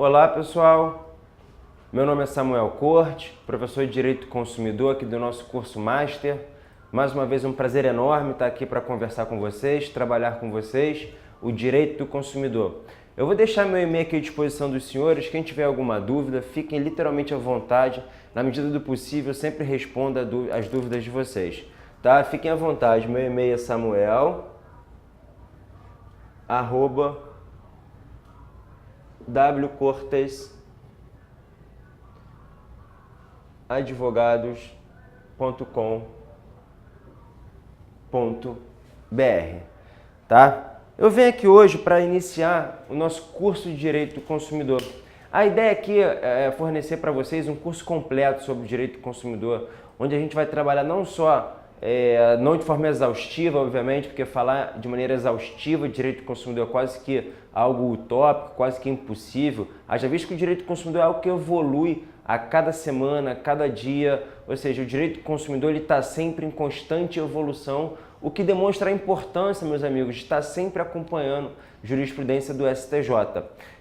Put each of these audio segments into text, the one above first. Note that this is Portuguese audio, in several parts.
Olá pessoal, meu nome é Samuel Corte, professor de Direito do Consumidor aqui do nosso curso Master. Mais uma vez um prazer enorme estar aqui para conversar com vocês, trabalhar com vocês o Direito do Consumidor. Eu vou deixar meu e-mail aqui à disposição dos senhores, quem tiver alguma dúvida, fiquem literalmente à vontade, na medida do possível eu sempre respondo as dúvidas de vocês. Tá? Fiquem à vontade, meu e-mail é samuel@wcortesadvogados.com.br, tá? Eu venho aqui hoje para iniciar o nosso curso de Direito do Consumidor. A ideia aqui é fornecer para vocês um curso completo sobre Direito do Consumidor, onde a gente vai trabalhar não só não de forma exaustiva, obviamente, porque falar de maneira exaustiva de direito do consumidor é quase que algo utópico, quase que impossível. Haja visto que o direito do consumidor é algo que evolui a cada semana, a cada dia, ou seja, o direito do consumidor está sempre em constante evolução, o que demonstra a importância, meus amigos, de estar sempre acompanhando jurisprudência do STJ.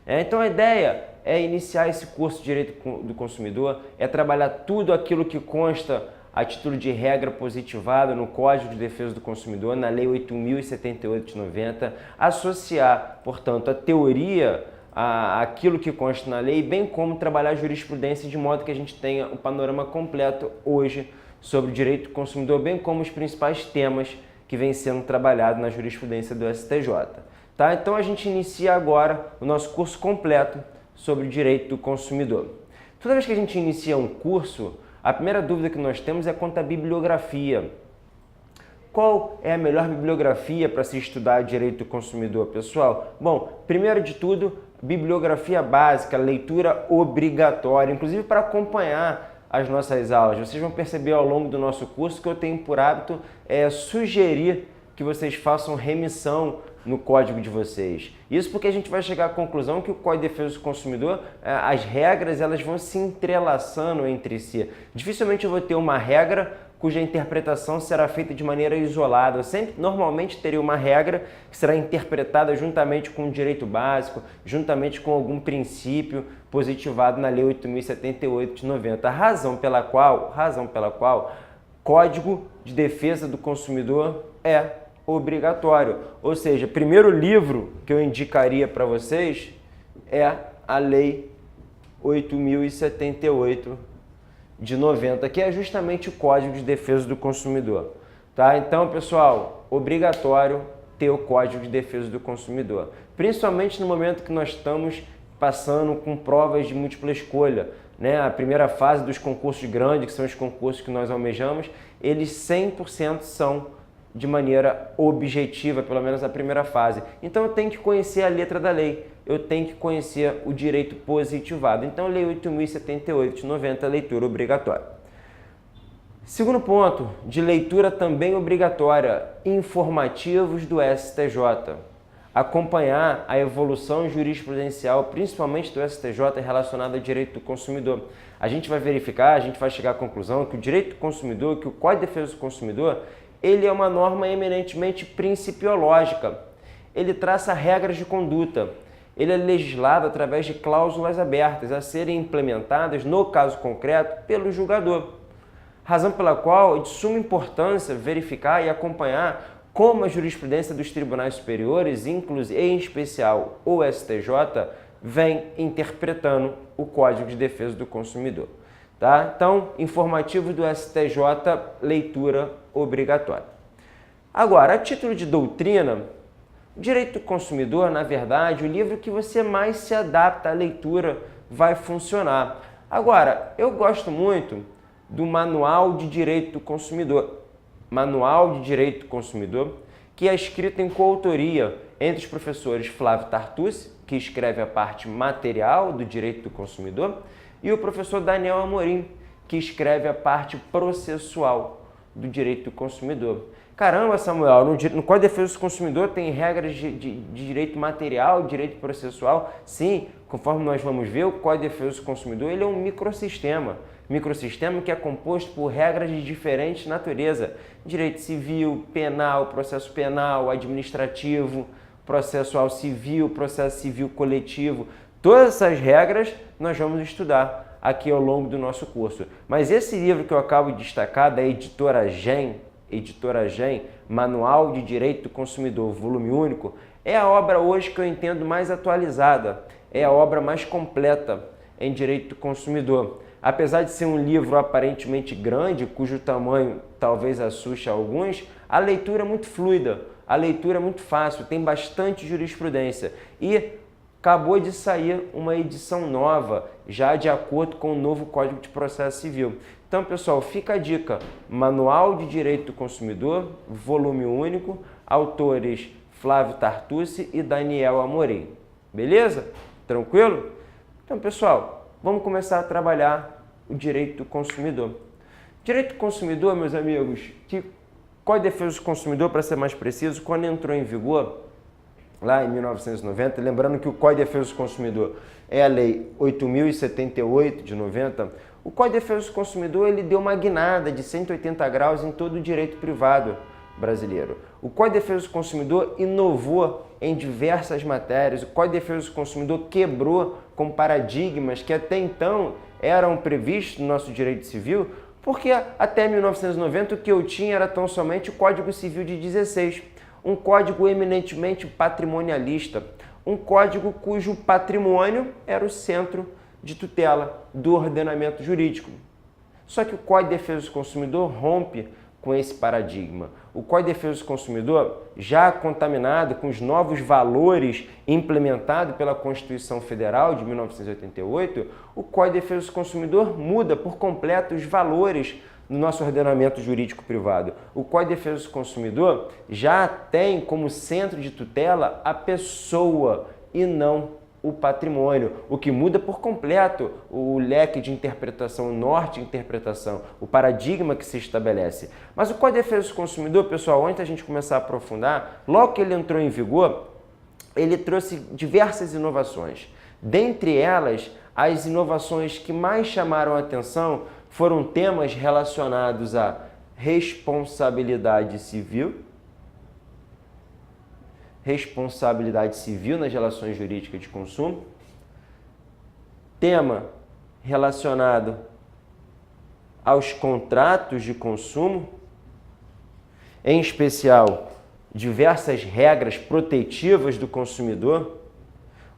Então a ideia é iniciar esse curso de Direito do Consumidor, é trabalhar tudo aquilo que consta a título de regra positivada no Código de Defesa do Consumidor, na Lei 8.078 de 90, associar, portanto, a teoria àquilo que consta na lei, bem como trabalhar a jurisprudência de modo que a gente tenha um panorama completo hoje sobre o direito do consumidor, bem como os principais temas que vêm sendo trabalhados na jurisprudência do STJ. Tá? Então a gente inicia agora o nosso curso completo sobre o direito do consumidor. Toda vez que a gente inicia um curso, a primeira dúvida que nós temos é quanto à bibliografia. Qual é a melhor bibliografia para se estudar direito do consumidor, pessoal? Bom, primeiro de tudo, bibliografia básica, leitura obrigatória, inclusive para acompanhar as nossas aulas. Vocês vão perceber ao longo do nosso curso que eu tenho por hábito sugerir que vocês façam remissão no código de vocês. Isso porque a gente vai chegar à conclusão que o Código de Defesa do Consumidor, as regras elas vão se entrelaçando entre si. Dificilmente eu vou ter uma regra cuja interpretação será feita de maneira isolada. Eu sempre, normalmente, teria uma regra que será interpretada juntamente com o direito básico, juntamente com algum princípio positivado na Lei 8.078 de 90. A razão pela qual Código de Defesa do Consumidor é obrigatório. Ou seja, o primeiro livro que eu indicaria para vocês é a Lei 8.078 de 90, que é justamente o Código de Defesa do Consumidor. Tá? Então, pessoal, obrigatório ter o Código de Defesa do Consumidor. Principalmente no momento que nós estamos passando com provas de múltipla escolha. Né? A primeira fase dos concursos grandes, que são os concursos que nós almejamos, eles 100% são de maneira objetiva, pelo menos a primeira fase. Então eu tenho que conhecer a letra da lei, eu tenho que conhecer o direito positivado. Então, Lei 8.078 de 90, leitura obrigatória. Segundo ponto, de leitura também obrigatória, informativos do STJ. Acompanhar a evolução jurisprudencial, principalmente do STJ, relacionada ao direito do consumidor. A gente vai verificar, a gente vai chegar à conclusão que o direito do consumidor, que o Código de Defesa do Consumidor, ele é uma norma eminentemente principiológica. Ele traça regras de conduta. Ele é legislado através de cláusulas abertas a serem implementadas, no caso concreto, pelo julgador. Razão pela qual é de suma importância verificar e acompanhar como a jurisprudência dos tribunais superiores, inclusive em especial o STJ, vem interpretando o Código de Defesa do Consumidor. Tá? Então, informativo do STJ, leitura obrigatória. Agora, a título de doutrina, Direito do Consumidor, na verdade, o livro que você mais se adapta à leitura vai funcionar. Agora, eu gosto muito do Manual de Direito do Consumidor. Manual de Direito do Consumidor, que é escrito em coautoria entre os professores Flávio Tartucci, que escreve a parte material do Direito do Consumidor, e o professor Daniel Amorim, que escreve a parte processual do direito do consumidor. Caramba, Samuel, no Código de Defesa do Consumidor tem regras de direito material, direito processual? Sim, conforme nós vamos ver, o Código de Defesa do Consumidor ele é um microsistema que é composto por regras de diferentes natureza. Direito civil, penal, processo penal, administrativo, processual civil, processo civil coletivo. Todas essas regras nós vamos estudar aqui ao longo do nosso curso. Mas esse livro que eu acabo de destacar, da editora GEM, Manual de Direito do Consumidor, volume único, é a obra hoje que eu entendo mais atualizada, é a obra mais completa em direito do consumidor. Apesar de ser um livro aparentemente grande, cujo tamanho talvez assuste alguns, a leitura é muito fluida, a leitura é muito fácil, tem bastante jurisprudência e acabou de sair uma edição nova, já de acordo com o novo Código de Processo Civil. Então, pessoal, fica a dica, Manual de Direito do Consumidor, volume único, autores Flávio Tartucci e Daniel Amorim. Beleza? Tranquilo? Então, pessoal, vamos começar a trabalhar o direito do consumidor. Direito do consumidor, meus amigos, que Código de Defesa do Consumidor, para ser mais preciso, quando entrou em vigor, lá em 1990, lembrando que o Código de Defesa do Consumidor é a Lei 8.078 de 90, o Código de Defesa do Consumidor ele deu uma guinada de 180 graus em todo o direito privado brasileiro. O Código de Defesa do Consumidor inovou em diversas matérias, o Código de Defesa do Consumidor quebrou com paradigmas que até então eram previstos no nosso direito civil, porque até 1990 o que eu tinha era tão somente o Código Civil de 16, um código eminentemente patrimonialista, um código cujo patrimônio era o centro de tutela do ordenamento jurídico. Só que o Código de Defesa do Consumidor rompe com esse paradigma. O Código de Defesa do Consumidor, já contaminado com os novos valores implementados pela Constituição Federal de 1988, o Código de Defesa do Consumidor muda por completo os valores no nosso ordenamento jurídico privado. O Código de Defesa do Consumidor já tem como centro de tutela a pessoa e não o patrimônio, o que muda por completo o leque de interpretação, o norte de interpretação, o paradigma que se estabelece. Mas o Código de Defesa do Consumidor, pessoal, antes da gente começar a aprofundar, logo que ele entrou em vigor, ele trouxe diversas inovações. Dentre elas, as inovações que mais chamaram a atenção foram temas relacionados à responsabilidade civil nas relações jurídicas de consumo, tema relacionado aos contratos de consumo, em especial diversas regras protetivas do consumidor,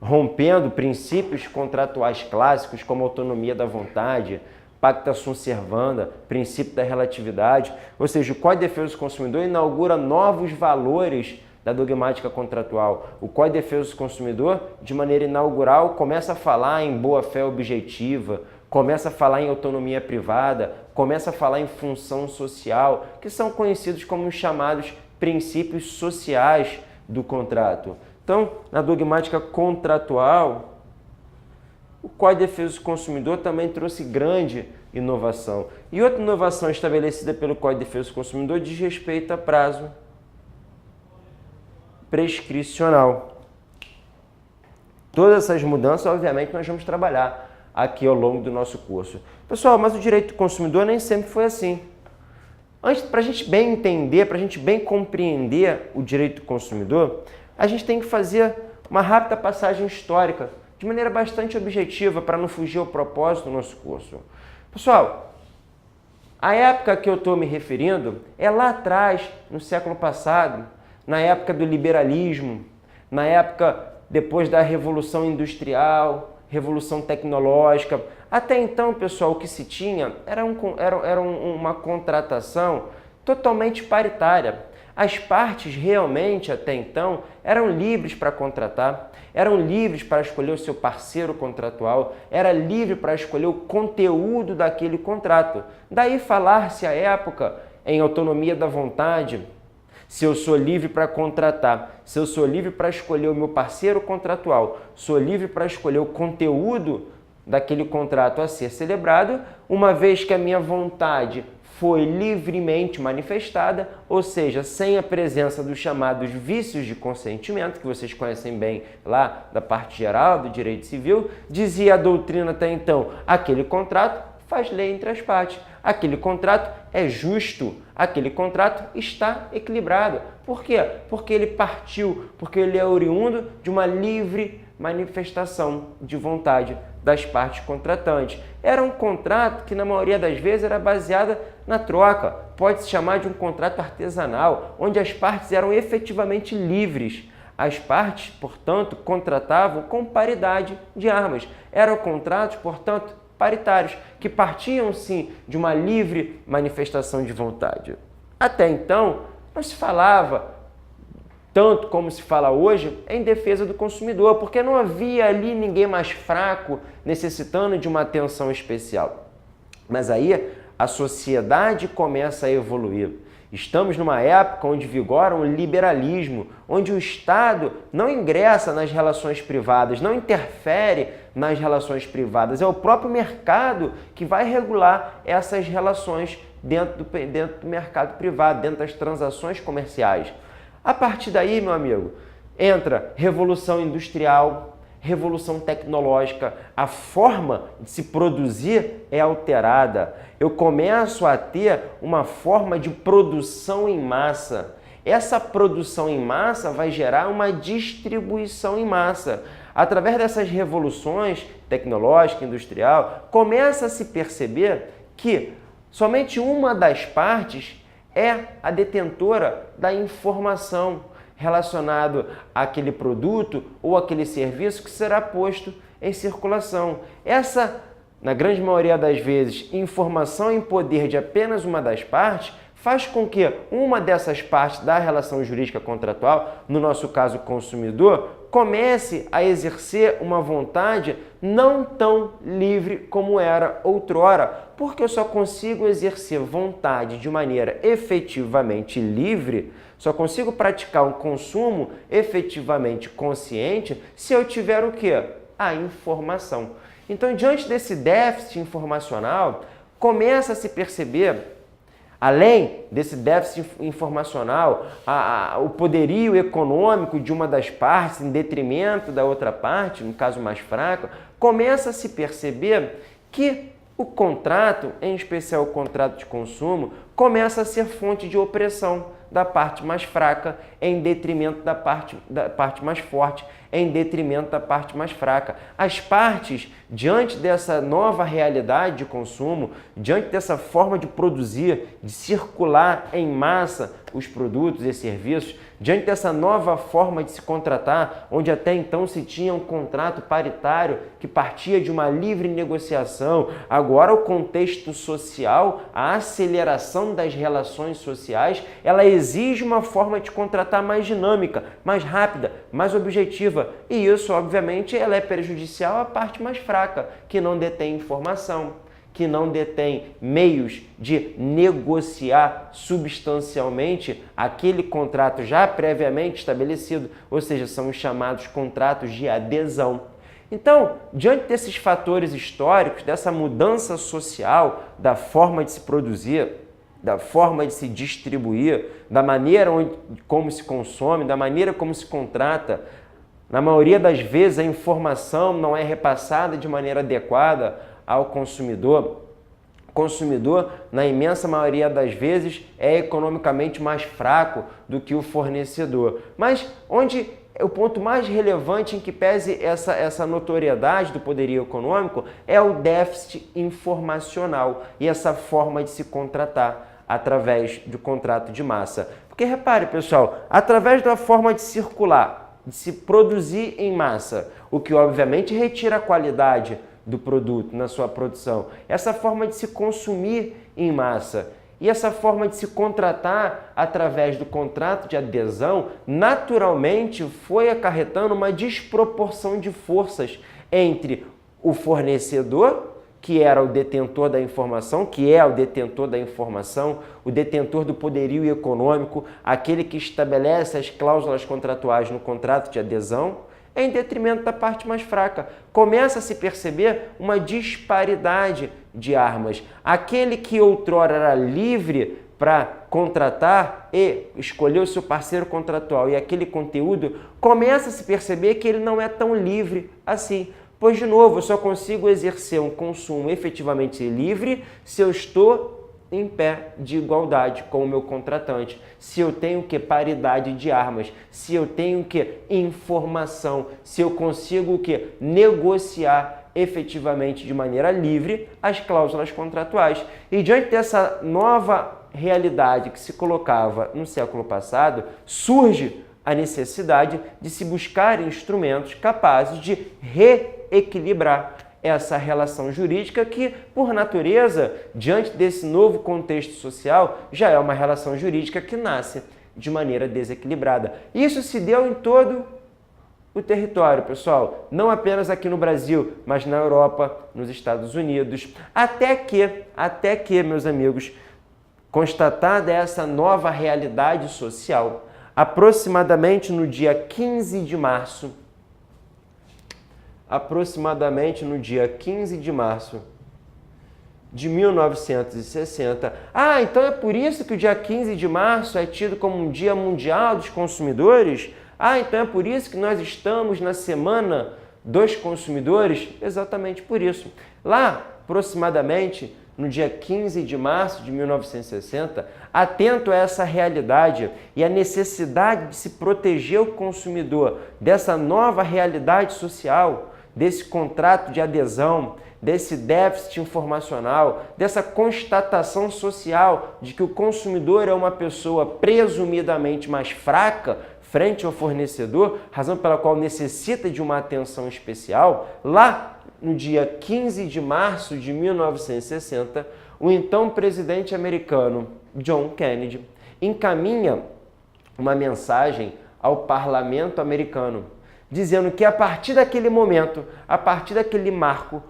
rompendo princípios contratuais clássicos como autonomia da vontade, pacta sunt servanda, princípio da relatividade, ou seja, o Código de Defesa do Consumidor inaugura novos valores da dogmática contratual. O Código de Defesa do Consumidor, de maneira inaugural, começa a falar em boa-fé objetiva, começa a falar em autonomia privada, começa a falar em função social, que são conhecidos como os chamados princípios sociais do contrato. Então, na dogmática contratual, o Código de Defesa do Consumidor também trouxe grande inovação. E outra inovação estabelecida pelo Código de Defesa do Consumidor diz respeito a prazo prescricional. Todas essas mudanças, obviamente, nós vamos trabalhar aqui ao longo do nosso curso. Pessoal, mas o direito do consumidor nem sempre foi assim. Antes, para a gente bem entender, para a gente bem compreender o direito do consumidor, a gente tem que fazer uma rápida passagem histórica, de maneira bastante objetiva, para não fugir ao propósito do nosso curso. Pessoal, a época que eu estou me referindo é lá atrás, no século passado, na época do liberalismo, na época depois da Revolução Industrial, Revolução Tecnológica. Até então, pessoal, o que se tinha era uma contratação totalmente paritária. As partes realmente, até então, eram livres para contratar, eram livres para escolher o seu parceiro contratual, era livre para escolher o conteúdo daquele contrato. Daí falar-se à época em autonomia da vontade. Se eu sou livre para contratar, se eu sou livre para escolher o meu parceiro contratual, sou livre para escolher o conteúdo daquele contrato a ser celebrado, uma vez que a minha vontade foi livremente manifestada, ou seja, sem a presença dos chamados vícios de consentimento, que vocês conhecem bem lá da parte geral do direito civil, dizia a doutrina até então, aquele contrato faz lei entre as partes. Aquele contrato é justo, aquele contrato está equilibrado. Por quê? Porque ele partiu, porque ele é oriundo de uma livre manifestação de vontade das partes contratantes. Era um contrato que, na maioria das vezes, era baseado na troca. Pode-se chamar de um contrato artesanal, onde as partes eram efetivamente livres. As partes, portanto, contratavam com paridade de armas. Eram contratos, portanto, paritários, que partiam, sim, de uma livre manifestação de vontade. Até então, não se falava tanto como se fala hoje, em defesa do consumidor, porque não havia ali ninguém mais fraco necessitando de uma atenção especial. Mas aí a sociedade começa a evoluir. Estamos numa época onde vigora um liberalismo, onde o Estado não ingressa nas relações privadas, não interfere nas relações privadas. É o próprio mercado que vai regular essas relações dentro do mercado privado, dentro das transações comerciais. A partir daí, meu amigo, entra revolução industrial, revolução tecnológica, a forma de se produzir é alterada. Eu começo a ter uma forma de produção em massa. Essa produção em massa vai gerar uma distribuição em massa. Através dessas revoluções tecnológica, industrial, começa a se perceber que somente uma das partes é a detentora da informação relacionado àquele produto ou aquele serviço que será posto em circulação. Essa, na grande maioria das vezes, informação em poder de apenas uma das partes faz com que uma dessas partes da relação jurídica contratual, no nosso caso o consumidor, comece a exercer uma vontade não tão livre como era outrora, porque eu só consigo exercer vontade de maneira efetivamente livre, só consigo praticar um consumo efetivamente consciente se eu tiver o quê? A informação. Então, diante desse déficit informacional, começa a se perceber, além desse déficit informacional, o poderio econômico de uma das partes em detrimento da outra parte, no caso mais fraco, começa a se perceber que o contrato, em especial o contrato de consumo, começa a ser fonte de opressão da parte mais fraca em detrimento da parte mais forte, em detrimento da parte mais fraca. As partes, diante dessa nova realidade de consumo, diante dessa forma de produzir, de circular em massa os produtos e serviços, diante dessa nova forma de se contratar, onde até então se tinha um contrato paritário que partia de uma livre negociação, agora o contexto social, a aceleração das relações sociais, ela exige uma forma de contratar mais dinâmica, mais rápida, mais objetiva. E isso, obviamente, ela é prejudicial à parte mais fraca, que não detém informação, que não detém meios de negociar substancialmente aquele contrato já previamente estabelecido, ou seja, são os chamados contratos de adesão. Então, diante desses fatores históricos, dessa mudança social, da forma de se produzir, da forma de se distribuir, da maneira como se consome, da maneira como se contrata, na maioria das vezes a informação não é repassada de maneira adequada ao consumidor. O consumidor, na imensa maioria das vezes, é economicamente mais fraco do que o fornecedor. Mas onde o ponto mais relevante em que pese essa notoriedade do poderio econômico é o déficit informacional e essa forma de se contratar através do contrato de massa. Porque repare, pessoal, através da forma de circular, de se produzir em massa, o que obviamente retira a qualidade do produto na sua produção, essa forma de se consumir em massa e essa forma de se contratar através do contrato de adesão, naturalmente foi acarretando uma desproporção de forças entre o fornecedor, que era o detentor da informação, que é o detentor da informação, o detentor do poderio econômico, aquele que estabelece as cláusulas contratuais no contrato de adesão, em detrimento da parte mais fraca. Começa a se perceber uma disparidade de armas. Aquele que outrora era livre para contratar e escolher o seu parceiro contratual e aquele conteúdo, começa a se perceber que ele não é tão livre assim. Pois, de novo, eu só consigo exercer um consumo efetivamente livre se eu estou em pé de igualdade com o meu contratante, se eu tenho que paridade de armas, se eu tenho que informação, se eu consigo que negociar efetivamente de maneira livre as cláusulas contratuais. E diante dessa nova realidade que se colocava no século passado, surge a necessidade de se buscar instrumentos capazes de reequilibrar essa relação jurídica que, por natureza, diante desse novo contexto social, já é uma relação jurídica que nasce de maneira desequilibrada. Isso se deu em todo o território, pessoal, não apenas aqui no Brasil, mas na Europa, nos Estados Unidos, até que, meus amigos, constatada essa nova realidade social, aproximadamente no dia 15 de março de 1960. Então é por isso que o dia 15 de março é tido como um dia mundial dos consumidores? Então é por isso que nós estamos na Semana dos Consumidores? Exatamente por isso. Lá, aproximadamente, no dia 15 de março de 1960, atento a essa realidade e a necessidade de se proteger o consumidor dessa nova realidade social, desse contrato de adesão, desse déficit informacional, dessa constatação social de que o consumidor é uma pessoa presumidamente mais fraca frente ao fornecedor, razão pela qual necessita de uma atenção especial, lá no dia 15 de março de 1960, o então presidente americano John Kennedy encaminha uma mensagem ao parlamento americano, dizendo que a partir daquele momento, a partir daquele marco,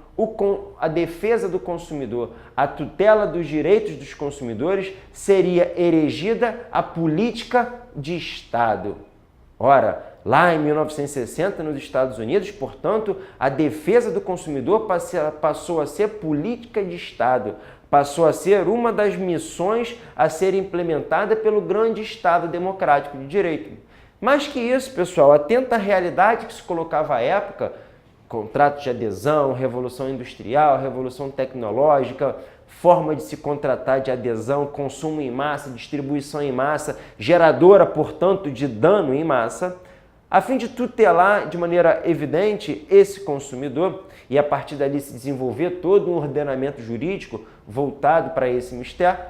a defesa do consumidor, a tutela dos direitos dos consumidores seria erigida a política de Estado. Ora, lá em 1960, nos Estados Unidos, portanto, a defesa do consumidor passou a ser política de Estado, passou a ser uma das missões a ser implementada pelo grande Estado democrático de direito. Mais que isso, pessoal, atenta à realidade que se colocava à época, contrato de adesão, revolução industrial, revolução tecnológica, forma de se contratar de adesão, consumo em massa, distribuição em massa, geradora, portanto, de dano em massa, a fim de tutelar de maneira evidente esse consumidor e a partir dali se desenvolver todo um ordenamento jurídico voltado para esse mistério,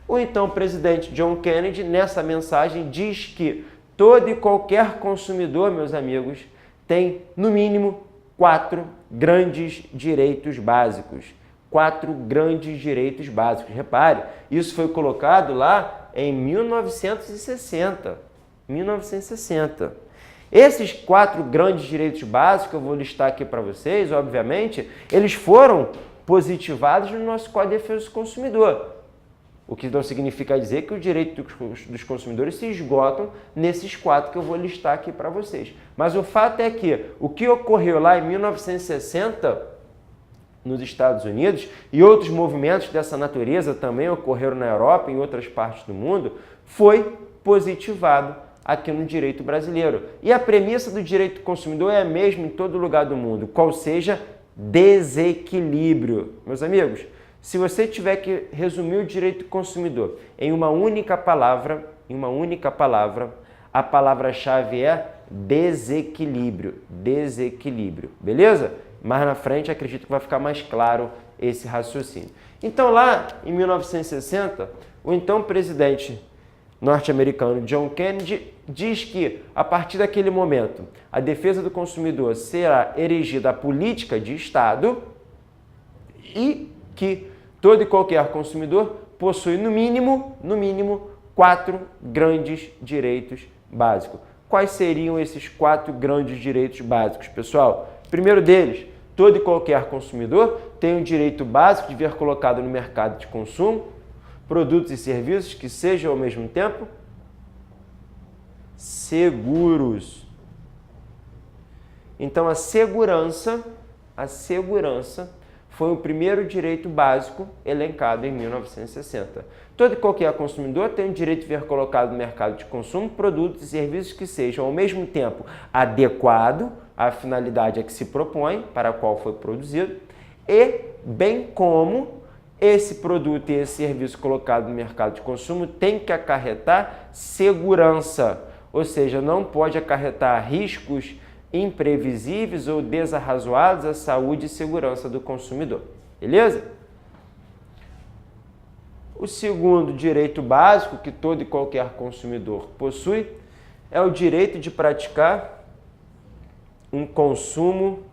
o então presidente John Kennedy, nessa mensagem, diz que todo e qualquer consumidor, meus amigos, tem, no mínimo, 4 grandes direitos básicos. 4 grandes direitos básicos. Repare, isso foi colocado lá em 1960. Esses 4 grandes direitos básicos que eu vou listar aqui para vocês, obviamente, eles foram positivados no nosso Código de Defesa do Consumidor. O que não significa dizer que os direitos dos consumidores se esgotam nesses 4 que eu vou listar aqui para vocês. Mas o fato é que o que ocorreu lá em 1960 nos Estados Unidos e outros movimentos dessa natureza também ocorreram na Europa e em outras partes do mundo, foi positivado aqui no direito brasileiro. E a premissa do direito do consumidor é a mesma em todo lugar do mundo, qual seja desequilíbrio. Meus amigos, se você tiver que resumir o direito do consumidor em uma única palavra, a palavra-chave é desequilíbrio. Desequilíbrio, beleza? Mais na frente acredito que vai ficar mais claro esse raciocínio. Então lá em 1960, o então presidente norte-americano John Kennedy diz que a partir daquele momento a defesa do consumidor será erigida a política de Estado e que todo e qualquer consumidor possui no mínimo 4 grandes direitos básicos. Quais seriam esses 4 grandes direitos básicos, pessoal? Primeiro deles, todo e qualquer consumidor tem o direito básico de ver colocado no mercado de consumo produtos e serviços que sejam ao mesmo tempo seguros. Então a segurança foi o primeiro direito básico elencado em 1960. Todo e qualquer consumidor tem o direito de ver colocado no mercado de consumo produtos e serviços que sejam, ao mesmo tempo, adequado à finalidade a que se propõe, para a qual foi produzido, e bem como esse produto e esse serviço colocado no mercado de consumo tem que acarretar segurança, ou seja, não pode acarretar riscos imprevisíveis ou desarrazoados à saúde e segurança do consumidor. Beleza? O segundo direito básico que todo e qualquer consumidor possui é o direito de praticar um consumo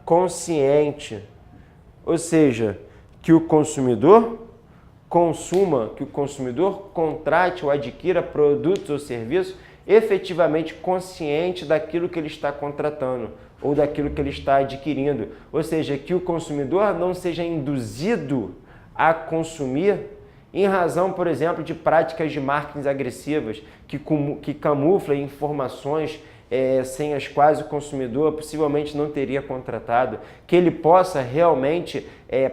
consciente, ou seja, que o consumidor consuma, que o consumidor contrate ou adquira produtos ou serviços efetivamente consciente daquilo que ele está contratando ou daquilo que ele está adquirindo, ou seja, que o consumidor não seja induzido a consumir em razão, por exemplo, de práticas de marketing agressivas que camuflam informações sem as quais o consumidor possivelmente não teria contratado, que ele possa realmente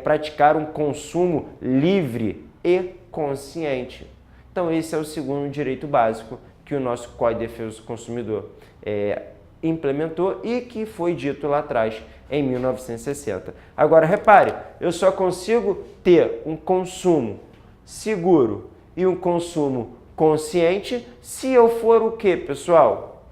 praticar um consumo livre e consciente. Então esse é o segundo direito básico que o nosso Código de Defesa do Consumidor implementou e que foi dito lá atrás, em 1960. Agora, repare, eu só consigo ter um consumo seguro e um consumo consciente se eu for o quê, pessoal?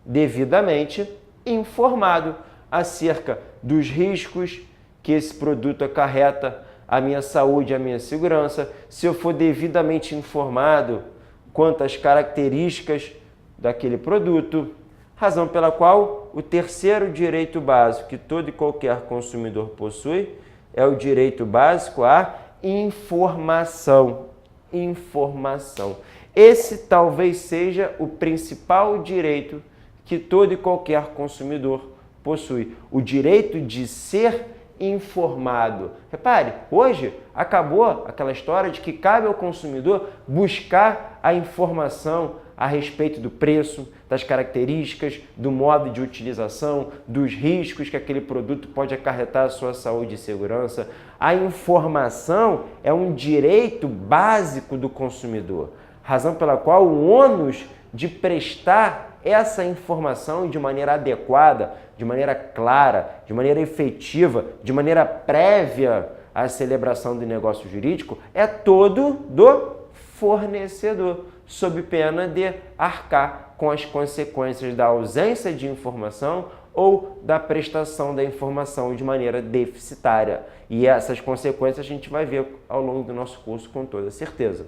Devidamente informado acerca dos riscos que esse produto acarreta à minha saúde, à minha segurança, se eu for devidamente informado quanto às características daquele produto, razão pela qual o terceiro direito básico que todo e qualquer consumidor possui é o direito básico à informação. Informação. Esse talvez seja o principal direito que todo e qualquer consumidor possui, o direito de ser informado. Repare, hoje acabou aquela história de que cabe ao consumidor buscar a informação a respeito do preço, das características, do modo de utilização, dos riscos que aquele produto pode acarretar à sua saúde e segurança. A informação é um direito básico do consumidor, razão pela qual o ônus de prestar essa informação de maneira adequada, de maneira clara, de maneira efetiva, de maneira prévia à celebração do negócio jurídico é todo do fornecedor, sob pena de arcar com as consequências da ausência de informação ou da prestação da informação de maneira deficitária. E essas consequências a gente vai ver ao longo do nosso curso com toda certeza.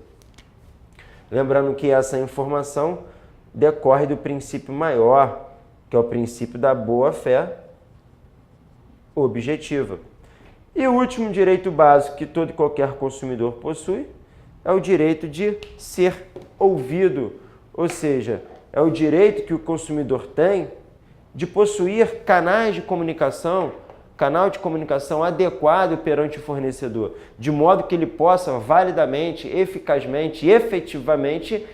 Lembrando que essa informação decorre do princípio maior, que é o princípio da boa-fé objetiva. E o último direito básico que todo e qualquer consumidor possui é o direito de ser ouvido, ou seja, é o direito que o consumidor tem de possuir canais de comunicação, canal de comunicação adequado perante o fornecedor, de modo que ele possa validamente, eficazmente e efetivamente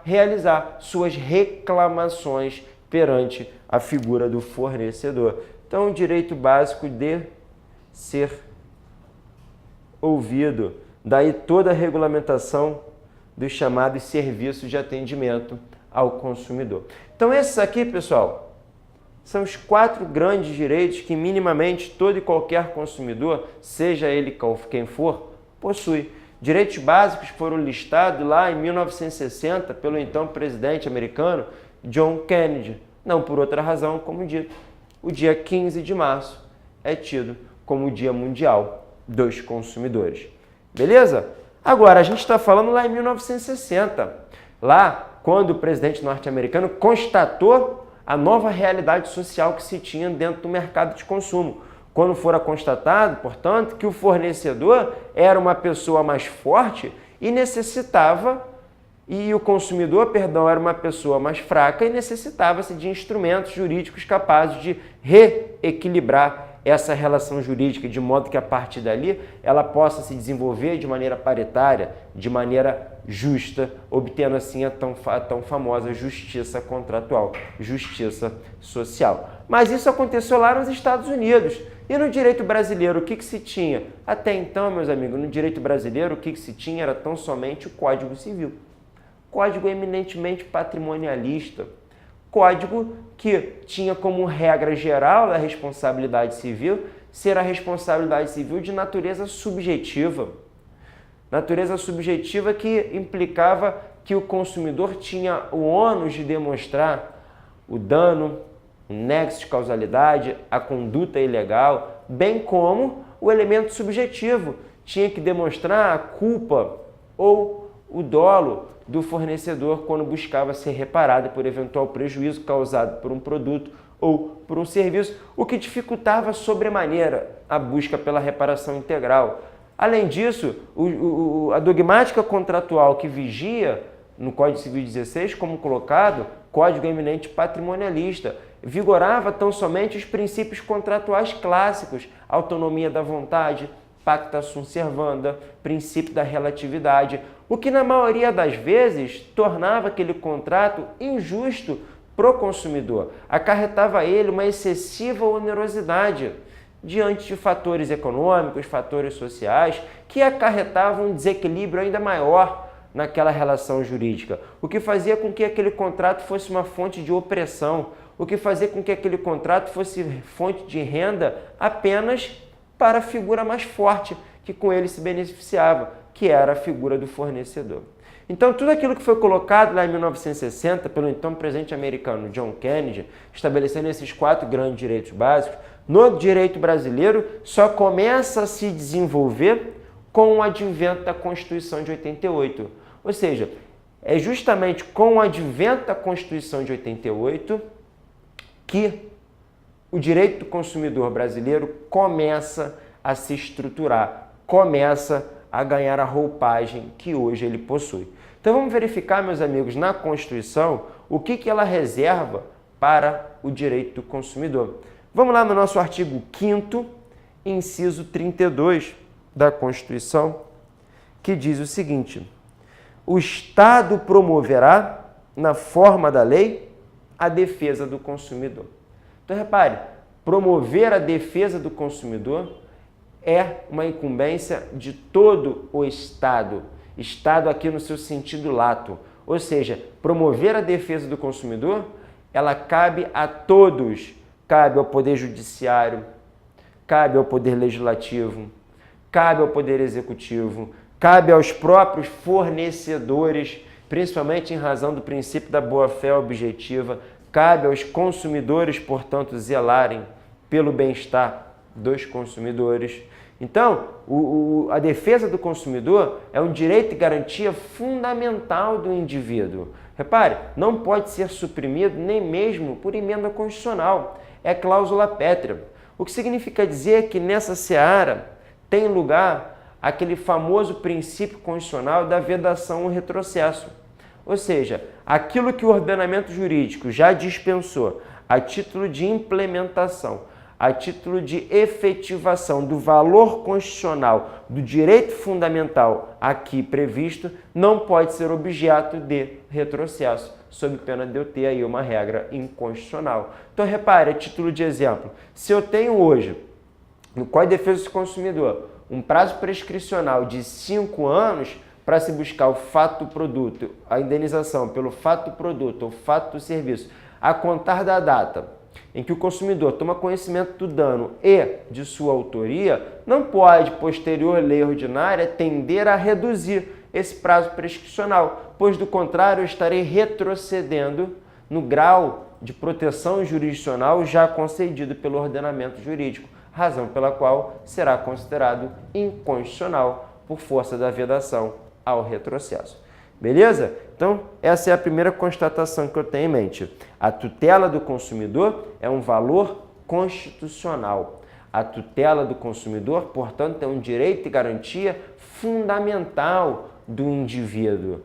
realizar suas reclamações perante a figura do fornecedor. Então, o direito básico de ser ouvido, daí toda a regulamentação dos chamados serviços de atendimento ao consumidor. Então, esses aqui, pessoal, são os 4 grandes direitos que minimamente todo e qualquer consumidor, seja ele quem for, possui. Direitos básicos foram listados lá em 1960 pelo então presidente americano John Kennedy. Não por outra razão, como dito, o dia 15 de março é tido como o Dia Mundial dos Consumidores. Beleza? Agora, a gente está falando lá em 1960, lá quando o presidente norte-americano constatou a nova realidade social que se tinha dentro do mercado de consumo. Quando fora constatado, portanto, que o fornecedor era uma pessoa mais forte e o consumidor, era uma pessoa mais fraca e necessitava-se de instrumentos jurídicos capazes de reequilibrar essa relação jurídica de modo que a partir dali ela possa se desenvolver de maneira paritária, de maneira justa, obtendo assim a tão famosa justiça contratual, justiça social. Mas isso aconteceu lá nos Estados Unidos. E no direito brasileiro, o que se tinha? Até então, meus amigos, no direito brasileiro, o que se tinha era tão somente o Código Civil. Código eminentemente patrimonialista. Código que tinha como regra geral da responsabilidade civil ser a responsabilidade civil de natureza subjetiva. Natureza subjetiva que implicava que o consumidor tinha o ônus de demonstrar o dano, o nexo de causalidade, a conduta ilegal, bem como o elemento subjetivo. Tinha que demonstrar a culpa ou o dolo do fornecedor quando buscava ser reparado por eventual prejuízo causado por um produto ou por um serviço, o que dificultava sobremaneira a busca pela reparação integral. Além disso, a dogmática contratual que vigia no Código Civil 16, como colocado, Código eminente patrimonialista, vigorava tão somente os princípios contratuais clássicos, autonomia da vontade, pacta sunt servanda, princípio da relatividade, o que na maioria das vezes tornava aquele contrato injusto para o consumidor, acarretava a ele uma excessiva onerosidade diante de fatores econômicos, fatores sociais, que acarretavam um desequilíbrio ainda maior naquela relação jurídica, o que fazia com que aquele contrato fosse uma fonte de opressão, o que fazia com que aquele contrato fosse fonte de renda apenas para a figura mais forte que com ele se beneficiava, que era a figura do fornecedor. Então, tudo aquilo que foi colocado lá em 1960 pelo então presidente americano John Kennedy, estabelecendo esses 4 grandes direitos básicos, no direito brasileiro só começa a se desenvolver com o advento da Constituição de 88. Ou seja, é justamente com o advento da Constituição de 88 que o direito do consumidor brasileiro começa a se estruturar, começa a ganhar a roupagem que hoje ele possui. Então vamos verificar, meus amigos, na Constituição, o que ela reserva para o direito do consumidor. Vamos lá no nosso artigo 5º, inciso 32 da Constituição, que diz o seguinte: o Estado promoverá, na forma da lei, a defesa do consumidor. Então, repare, promover a defesa do consumidor é uma incumbência de todo o Estado. Estado aqui no seu sentido lato. Ou seja, promover a defesa do consumidor, ela cabe a todos. Cabe ao Poder Judiciário, cabe ao Poder Legislativo, cabe ao Poder Executivo, cabe aos próprios fornecedores, principalmente em razão do princípio da boa-fé objetiva, cabe aos consumidores, portanto, zelarem pelo bem-estar dos consumidores. Então, a defesa do consumidor é um direito e garantia fundamental do indivíduo. Repare, não pode ser suprimido nem mesmo por emenda constitucional. É cláusula pétrea. O que significa dizer que nessa seara tem lugar aquele famoso princípio constitucional da vedação ou retrocesso. Ou seja, aquilo que o ordenamento jurídico já dispensou a título de implementação, a título de efetivação do valor constitucional do direito fundamental aqui previsto, não pode ser objeto de retrocesso, sob pena de eu ter aí uma regra inconstitucional. Então, repare, a título de exemplo, se eu tenho hoje, no Código de Defesa do Consumidor, um prazo prescricional de 5 anos para se buscar o fato do produto, a indenização pelo fato do produto ou fato do serviço, a contar da data em que o consumidor toma conhecimento do dano e de sua autoria, não pode, posterior lei ordinária, tender a reduzir esse prazo prescricional, pois do contrário eu estarei retrocedendo no grau de proteção jurisdicional já concedido pelo ordenamento jurídico, razão pela qual será considerado inconstitucional por força da vedação ao retrocesso. Beleza? Então, essa é a primeira constatação que eu tenho em mente. A tutela do consumidor é um valor constitucional. A tutela do consumidor, portanto, é um direito e garantia fundamental do indivíduo.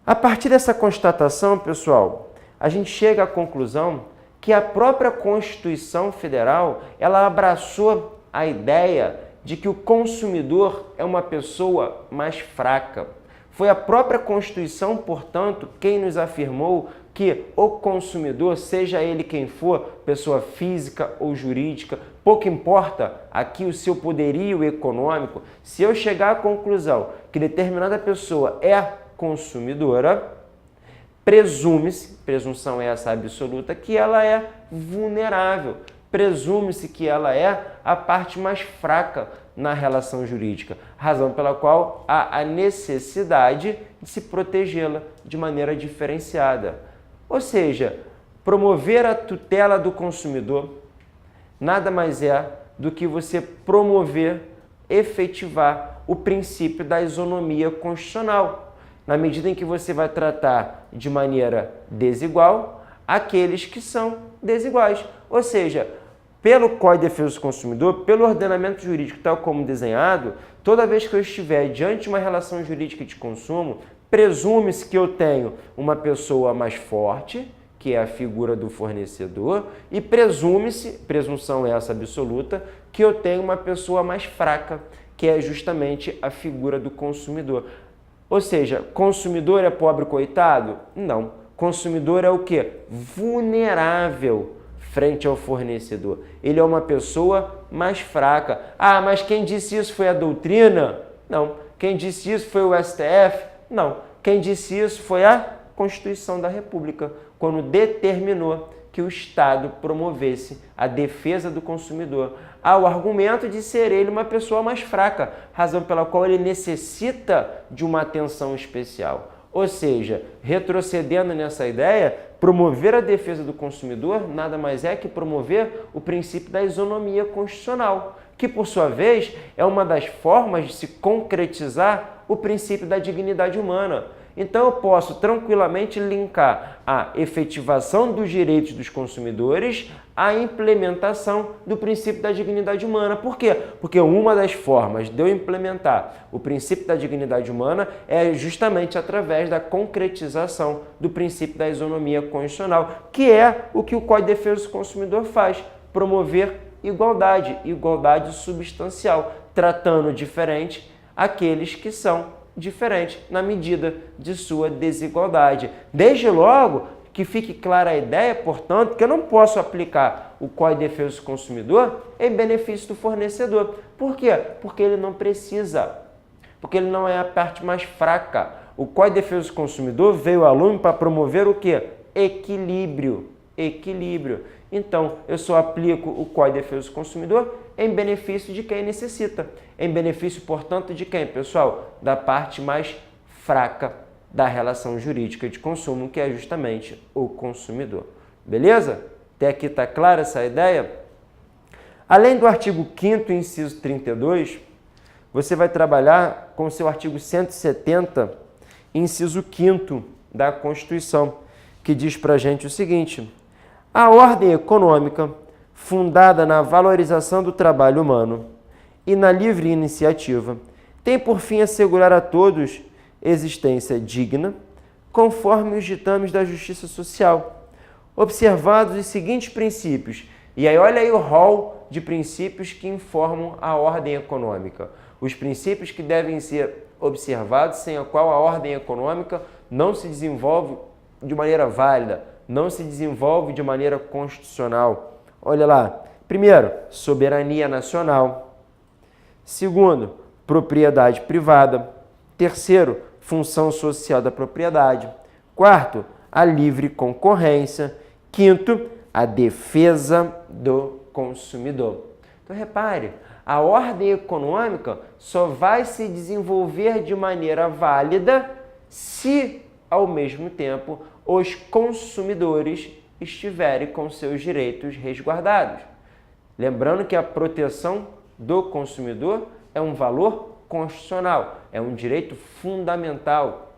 A partir dessa constatação, pessoal, a gente chega à conclusão que a própria Constituição Federal ela abraçou a ideia de que o consumidor é uma pessoa mais fraca. Foi a própria Constituição, portanto, quem nos afirmou que o consumidor, seja ele quem for, pessoa física ou jurídica, pouco importa aqui o seu poderio econômico, se eu chegar à conclusão que determinada pessoa é consumidora, presume-se, presunção é essa absoluta, que ela é vulnerável. Presume-se que ela é a parte mais fraca na relação jurídica, razão pela qual há a necessidade de se protegê-la de maneira diferenciada. Ou seja, promover a tutela do consumidor nada mais é do que você promover, efetivar o princípio da isonomia constitucional, na medida em que você vai tratar de maneira desigual aqueles que são desiguais. Ou seja, pelo Código de Defesa do Consumidor, pelo ordenamento jurídico tal como desenhado, toda vez que eu estiver diante de uma relação jurídica de consumo, presume-se que eu tenho uma pessoa mais forte, que é a figura do fornecedor, e presume-se, presunção é essa absoluta, que eu tenho uma pessoa mais fraca, que é justamente a figura do consumidor. Ou seja, consumidor é pobre coitado? Não. Consumidor é o quê? Vulnerável frente ao fornecedor. Ele é uma pessoa mais fraca. Ah, mas quem disse isso foi a doutrina? Não. Quem disse isso foi o STF? Não. Quem disse isso foi a Constituição da República, quando determinou que o Estado promovesse a defesa do consumidor, ao argumento de ser ele uma pessoa mais fraca, razão pela qual ele necessita de uma atenção especial. Ou seja, retrocedendo nessa ideia, promover a defesa do consumidor nada mais é que promover o princípio da isonomia constitucional, que, por sua vez, é uma das formas de se concretizar o princípio da dignidade humana. Então, eu posso tranquilamente linkar a efetivação dos direitos dos consumidores à implementação do princípio da dignidade humana. Por quê? Porque uma das formas de eu implementar o princípio da dignidade humana é justamente através da concretização do princípio da isonomia constitucional, que é o que o Código de Defesa do Consumidor faz, promover igualdade substancial, tratando diferente aqueles que são diferentes na medida de sua desigualdade. Desde logo, que fique clara a ideia, portanto, que eu não posso aplicar o Código de Defesa do Consumidor em benefício do fornecedor. Por quê? Porque ele não precisa, porque ele não é a parte mais fraca. O Código de Defesa do Consumidor veio ao lume para promover o quê? Equilíbrio. Então, eu só aplico o Código de Defesa do Consumidor em benefício de quem necessita. Em benefício, portanto, de quem, pessoal? Da parte mais fraca da relação jurídica de consumo, que é justamente o consumidor. Beleza? Até aqui está clara essa ideia? Além do artigo 5º, inciso 32, você vai trabalhar com o seu artigo 170, inciso 5º da Constituição, que diz para a gente o seguinte: a ordem econômica, fundada na valorização do trabalho humano e na livre iniciativa, tem por fim assegurar a todos existência digna, conforme os ditames da justiça social, observados os seguintes princípios. E aí, olha aí o rol de princípios que informam a ordem econômica. Os princípios que devem ser observados, sem a qual a ordem econômica não se desenvolve de maneira válida, não se desenvolve de maneira constitucional. Olha lá. Primeiro, soberania nacional. Segundo, propriedade privada. Terceiro, função social da propriedade. Quarto, a livre concorrência. Quinto, a defesa do consumidor. Então, repare, a ordem econômica só vai se desenvolver de maneira válida se, ao mesmo tempo, os consumidores estiverem com seus direitos resguardados. Lembrando que a proteção do consumidor é um valor constitucional, é um direito fundamental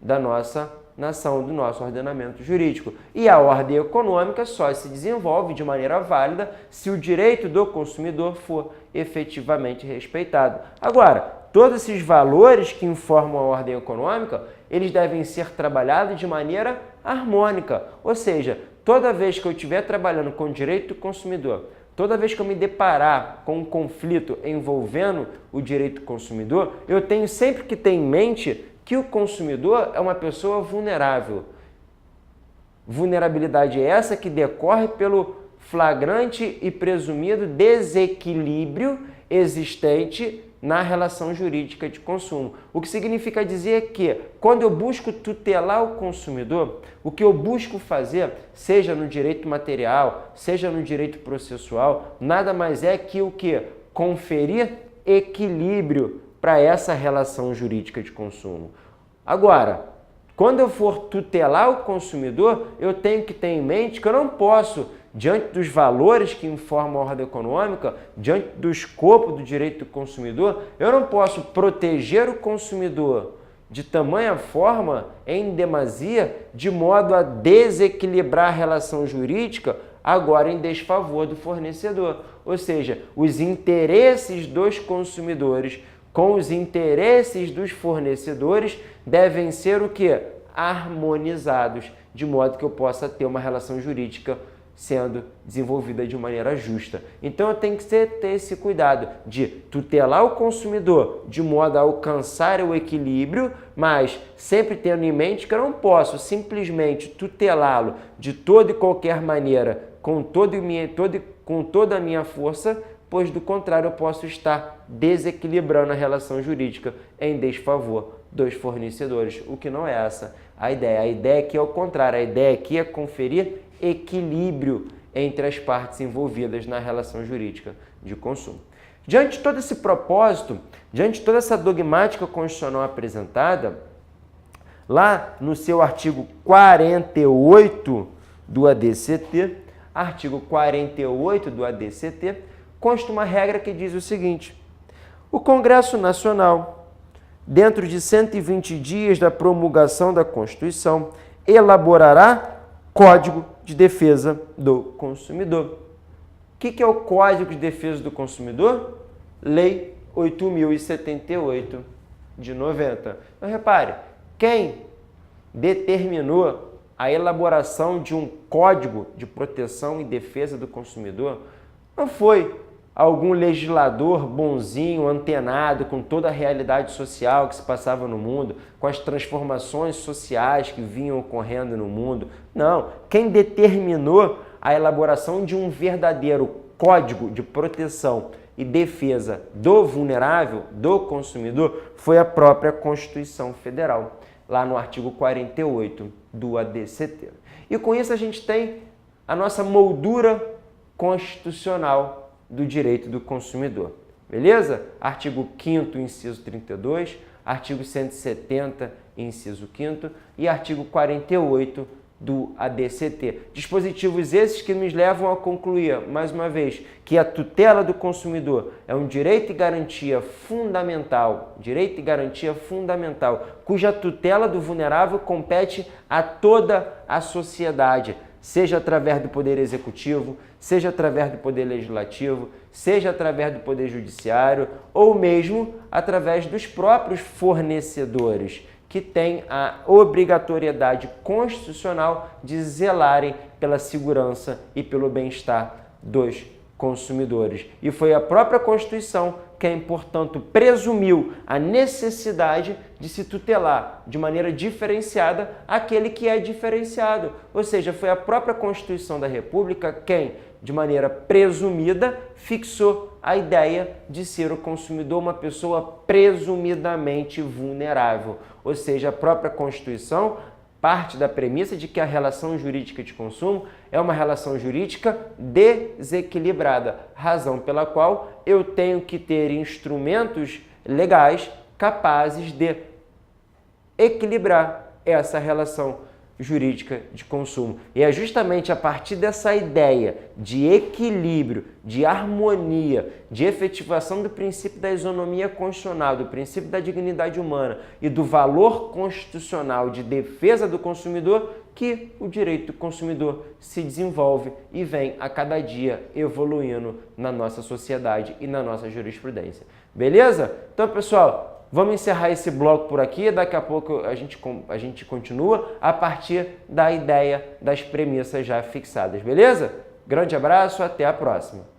da nossa nação, do nosso ordenamento jurídico. E a ordem econômica só se desenvolve de maneira válida se o direito do consumidor for efetivamente respeitado. Agora, todos esses valores que informam a ordem econômica, eles devem ser trabalhados de maneira harmônica, ou seja, toda vez que eu estiver trabalhando com o direito do consumidor, toda vez que eu me deparar com um conflito envolvendo o direito do consumidor, eu tenho sempre que ter em mente que o consumidor é uma pessoa vulnerável. Vulnerabilidade essa que decorre pelo flagrante e presumido desequilíbrio existente na relação jurídica de consumo. O que significa dizer que, quando eu busco tutelar o consumidor, o que eu busco fazer, seja no direito material, seja no direito processual, nada mais é que o que? Conferir equilíbrio para essa relação jurídica de consumo. Agora, quando eu for tutelar o consumidor, eu tenho que ter em mente que eu não posso, diante dos valores que informam a ordem econômica, diante do escopo do direito do consumidor, eu não posso proteger o consumidor de tamanha forma, em demasia, de modo a desequilibrar a relação jurídica, agora em desfavor do fornecedor. Ou seja, os interesses dos consumidores com os interesses dos fornecedores devem ser o quê? Harmonizados, de modo que eu possa ter uma relação jurídica sendo desenvolvida de maneira justa. Então eu tenho que ter esse cuidado de tutelar o consumidor de modo a alcançar o equilíbrio, mas sempre tendo em mente que eu não posso simplesmente tutelá-lo de toda e qualquer maneira, com toda a minha força, pois do contrário eu posso estar desequilibrando a relação jurídica em desfavor dos fornecedores, o que não é essa a ideia. A ideia aqui é o contrário, a ideia aqui é conferir equilíbrio entre as partes envolvidas na relação jurídica de consumo. Diante de todo esse propósito, diante de toda essa dogmática constitucional apresentada, lá no seu artigo 48 do ADCT, artigo 48 do ADCT, consta uma regra que diz o seguinte: o Congresso Nacional, dentro de 120 dias da promulgação da Constituição, elaborará Código de Defesa do Consumidor. O que é o Código de Defesa do Consumidor? Lei 8.078 de 90. Então, repare, quem determinou a elaboração de um Código de Proteção e Defesa do Consumidor não foi algum legislador bonzinho, antenado com toda a realidade social que se passava no mundo, com as transformações sociais que vinham ocorrendo no mundo. Não, quem determinou a elaboração de um verdadeiro Código de Proteção e Defesa do vulnerável, do consumidor, foi a própria Constituição Federal, lá no artigo 48 do ADCT. E com isso a gente tem a nossa moldura constitucional do direito do consumidor. Beleza? Artigo 5º, inciso 32, artigo 170, inciso 5º e artigo 48 do ADCT. Dispositivos esses que nos levam a concluir, mais uma vez, que a tutela do consumidor é um direito e garantia fundamental, cuja tutela do vulnerável compete a toda a sociedade, seja através do Poder Executivo, seja através do Poder Legislativo, seja através do Poder Judiciário ou mesmo através dos próprios fornecedores, que têm a obrigatoriedade constitucional de zelarem pela segurança e pelo bem-estar dos consumidores. E foi a própria Constituição quem, portanto, presumiu a necessidade de se tutelar de maneira diferenciada aquele que é diferenciado. Ou seja, foi a própria Constituição da República quem, de maneira presumida, fixou a ideia de ser o consumidor uma pessoa presumidamente vulnerável. Ou seja, a própria Constituição parte da premissa de que a relação jurídica de consumo é uma relação jurídica desequilibrada, razão pela qual eu tenho que ter instrumentos legais capazes de equilibrar essa relação jurídica de consumo. E é justamente a partir dessa ideia de equilíbrio, de harmonia, de efetivação do princípio da isonomia constitucional, do princípio da dignidade humana e do valor constitucional de defesa do consumidor que o direito do consumidor se desenvolve e vem a cada dia evoluindo na nossa sociedade e na nossa jurisprudência. Beleza? Então, pessoal, vamos encerrar esse bloco por aqui, daqui a pouco a gente continua a partir da ideia das premissas já fixadas, beleza? Grande abraço, até a próxima!